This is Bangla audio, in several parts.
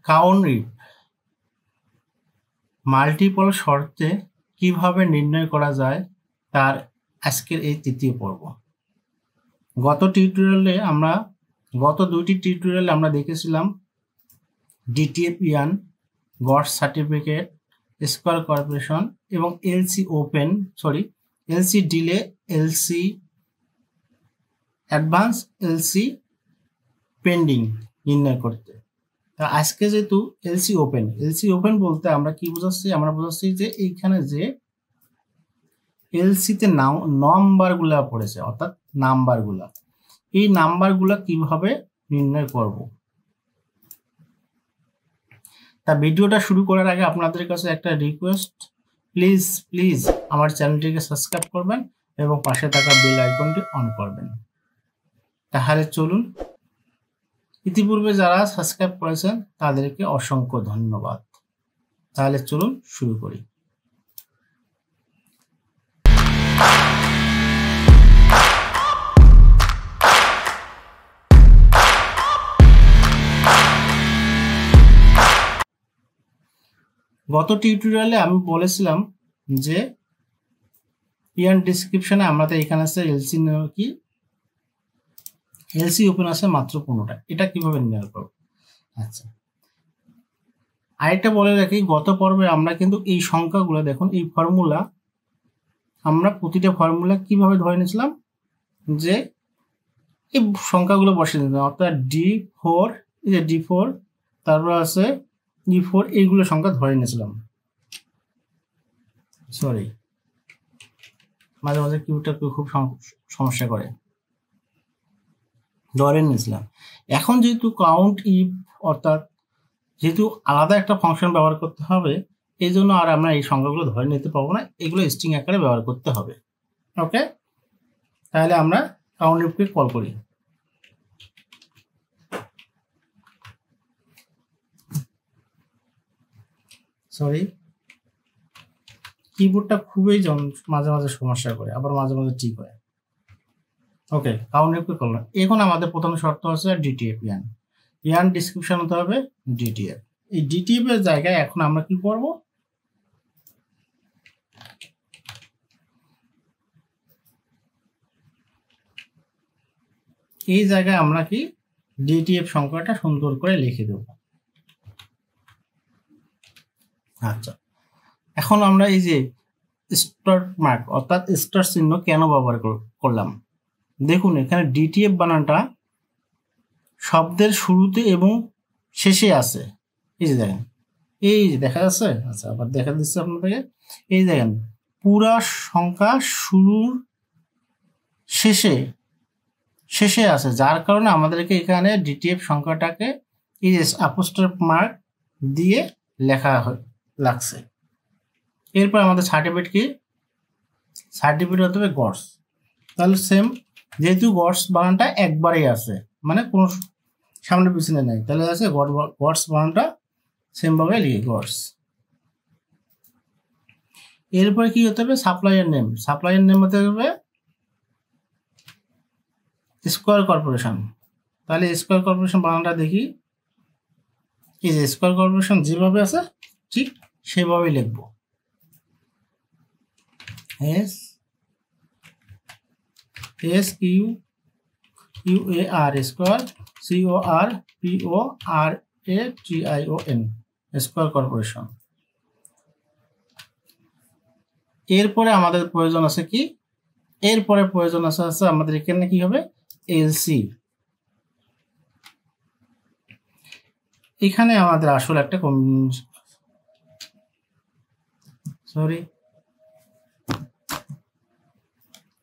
কাউন্ট ইফ মাল্টিপল শর্তে কিভাবে নির্ণয় করা যায় তার আজকের এই তৃতীয় পর্ব। গত দুইটি টিউটোরিয়ালে আমরা দেখেছিলাম ডিটিএফ ইয়ান, গডস সার্টিফিকেট, স্কয়ার কর্পোরেশন এবং LC delay, LC advance, LC pending নির্ণয় করতে। তা আজকে যেহেতু এলসি ওপেন বলতে আমরা কি বোঝাচ্ছি? আমরা বোঝাচ্ছি যে এইখানে যে এলসিতে নাম্বারগুলা পড়েছে, অর্থাৎ নাম্বারগুলা, এই নাম্বারগুলা কিভাবে নির্ণয় করব। তা ভিডিওটা শুরু করার আগে আপনাদের কাছে একটা রিকোয়েস্ট, প্লিজ আমার চ্যানেলটিকে সাবস্ক্রাইব করবেন এবং পাশে থাকা বেল আইকনটি অন করবেন। তাহলে চলুন, ইতিপূর্বে যারা সাবস্ক্রাইব করেছেন তাদেরকে অসংখ্য ধন্যবাদ। তাহলে চলুন শুরু করি। গত টিউটোরিয়ালে আমি বলেছিলাম যে ইয়ান ডিসক্রিপশনে আমাদের এখানে আছে এলসি ওপেন আছে মাত্র 15টা। এটা কিভাবে নির্ণয় করব? আচ্ছা, আরেকটা বলে রাখি, গত পর্বে আমরা কিন্তু এই সংখ্যাগুলো দেখুন, এই ফর্মুলা আমরা প্রতিটা ফর্মুলা কিভাবে ধরে নিয়েছিলাম যে এই সংখ্যাগুলো বসিয়ে দিলাম, অর্থাৎ D4, এই যে D4, তারপর আছে E4, এইগুলো সংখ্যা ধরে নিয়েছিলাম। সরি, মাঝে মাঝে কিবোর্ডটা খুব সমস্যা করে, ধরে নিয়েছিলাম। এখন যেহেতু কাউন্ট ইফ, অর্থাৎ যেহেতু আলাদা একটা ফাংশন ব্যবহার করতে হবে, এই জন্য আর আমরা এই সংখ্যাগুলো ধরে নিতে পারবো না, এগুলো স্ট্রিং আকারে ব্যবহার করতে হবে। ওকে, তাহলে আমরা কাউন্ট ইফকে কল করি। সরি, কিবোর্ডটা খুবই মাঝে মাঝে সমস্যা করে, আবার মাঝে মাঝে ঠিক হয়। ওকে, কাউন্ট ইফকে কল। এখন আমাদের প্রথম শর্ত হচ্ছে ডিটিএফ ইয়ান ডিসক্রিপশন হতে হবে ডিটিএফ। এই ডিটিএফ এর জায়গায় এখন আমরা কি করব? এই জায়গায় আমরা কি ডিটিএফ সংখ্যাটা সুন্দর করে লিখে দেব। আচ্ছা, এখন আমরা এই যে স্টার মার্ক, অর্থাৎ স্টার চিহ্ন কেন ব্যবহার করলাম? দেখুন, এখানে ডিটিএফ বানানটা শব্দের শুরুতে এবং শেষে আছে। এই যে দেখেন, এই যে দেখা যাচ্ছে। আচ্ছা, আবার দেখা দিচ্ছে আপনাদেরকে। এই দেখেন, পুরা সংখ্যা শুরুর শেষে আছে, যার কারণে আমাদেরকে এখানে ডিটিএফ সংখ্যাটাকে এই যে অ্যাপোস্ট্রফ মার্ক দিয়ে লেখা লাগছে। এরপর আমাদের সার্টিফিকেট হতে হবে গডস। তাহলে সেম, যেহেতু গডস বানানটা একবারেই আছে, মানে কোনো সামনে পিছনে নেই, তাহলে আছে গডস বানানটা সেম ভাবে লিখি গডস। এরপরে কি হতে হবে? সাপ্লাইয়ার নেম হতে হবে স্কয়ার কর্পোরেশন। তাহলে স্কয়ার কর্পোরেশন বানানটা দেখি, এই যে স্কয়ার কর্পোরেশন যেভাবে আছে ঠিক সেভাবেই লিখব। SQUAR square CORPORATION square corporation. এরপরে আমাদের প্রয়োজন আছে কি? এরপরে প্রয়োজন আছে আমাদের এখানে কি হবে? এলসি। এখানে আমাদের আসলে একটা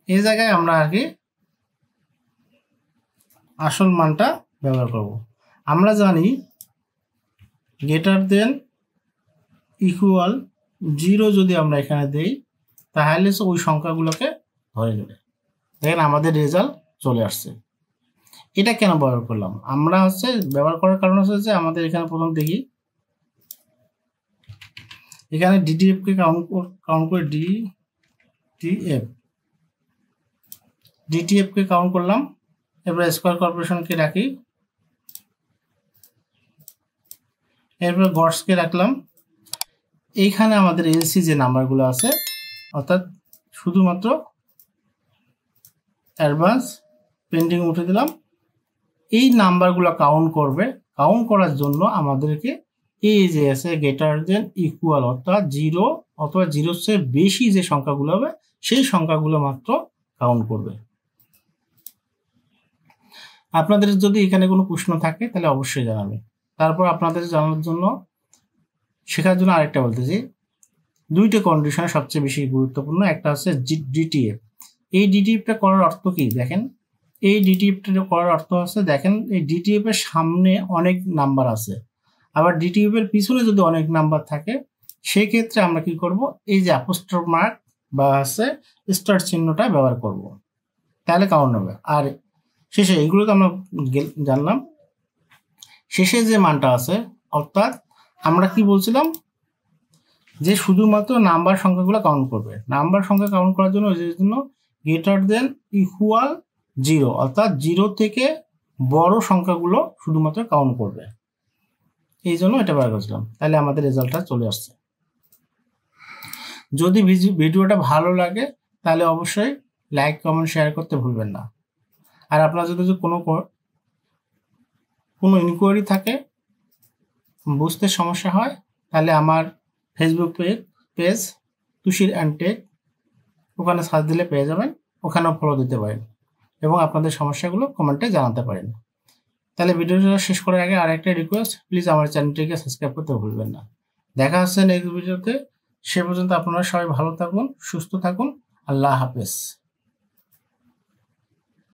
এই জায়গায় আমরা আর কি আসল মানটা ব্যবহার করব। আমরা জানি গ্রেটার দেন ইকুয়াল 0 যদি আমরা এখানে দেই, তাহলে ওই সংখ্যাগুলোকে ধরে নেবে। দেখেন আমাদের রেজাল্ট চলে আসছে। এটা কেন ব্যবহার করলাম? আমরা ব্যবহার করার কারণ হচ্ছে যে আমাদের এখানে প্রথম দেখি, এখানে ডিটিএফ কে কাউন্ট করে ডিটিএফ কে কাউন্ট করলাম। এবার স্কয়ার কর্পোরেশনকে রাখি, এরপর গডসকে রাখলাম। এইখানে আমাদের এলসি যে নাম্বারগুলো আছে অর্থাৎ শুধুমাত্র অ্যাডভান্স পেন্ডিং উঠে দিলাম। এই নাম্বারগুলো কাউন্ট করবে। কাউন্ট করার জন্য আমাদেরকে এই যে আছে গ্রেটার দেন ইকুয়াল অর্থাৎ 0 অথবা 0 চেয়ে বেশি যে সংখ্যাগুলো হবে সেই সংখ্যাগুলো মাত্র কাউন্ট করবে। আপনাদের যদি এখানে কোনো প্রশ্ন থাকে তাহলে অবশ্যই জানাবে। তারপর আপনাদের জানার জন্য শেখার জন্য আরেকটা বলতেছি, দুইটা কন্ডিশন সবচেয়ে বেশি গুরুত্বপূর্ণ। একটা হচ্ছে ডিটিএফ। এই ডিটিএফটা করার অর্থ কি দেখেন, এই ডিটিএফটা করার অর্থ হচ্ছে দেখেন এই ডিটিএফ এর সামনে অনেক নাম্বার আছে, আবার ডিটিএফ এর পিছনে যদি অনেক নাম্বার থাকে সেই ক্ষেত্রে আমরা কি করব, এই যে অ্যাপোস্ট্রফ মার্ক বা হচ্ছে স্টার চিহ্নটা ব্যবহার করব, তাহলে কাউন্ট হবে। আর শেষে এইগুলো তো আমরা জানলাম। শেষে যে মানটা আছে অর্থাৎ আমরা কি বলছিলাম যে শুধুমাত্র নাম্বার সংখ্যাগুলো কাউন্ট করবে। নাম্বার সংখ্যা কাউন্ট করার জন্য গ্রেটার দেন ইকুয়াল 0 অর্থাৎ 0 থেকে বড় সংখ্যাগুলো শুধুমাত্র কাউন্ট করবে, এই জন্য এটা বার করেছিলাম। তাহলে আমাদের রেজাল্টটা চলে আসছে। যদি ভিডিওটা ভালো লাগে তাহলে অবশ্যই লাইক কমেন্ট শেয়ার করতে ভুলবেন না। আর আপনার যদি কোনো ইনকোয়ারি থাকে, বুঝতে সমস্যা হয়, তাহলে আমার ফেসবুক পেজ তুষির অ্যান্ড টেক, ওখানে সার্চ দিলে পেয়ে যাবেন, ওখানেও ফলো দিতে পারেন এবং আপনাদের সমস্যাগুলো কমেন্টে জানাতে পারেন। তাহলে ভিডিওটা শেষ করার আগে আরেকটা রিকোয়েস্ট, প্লিজ আমার চ্যানেলটিকে সাবস্ক্রাইব করতে ভুলবেন না। দেখা হচ্ছে নেক্সট ভিডিওতে। সে পর্যন্ত আপনারা সবাই ভালো থাকুন, সুস্থ থাকুন। আল্লাহ হাফেজ।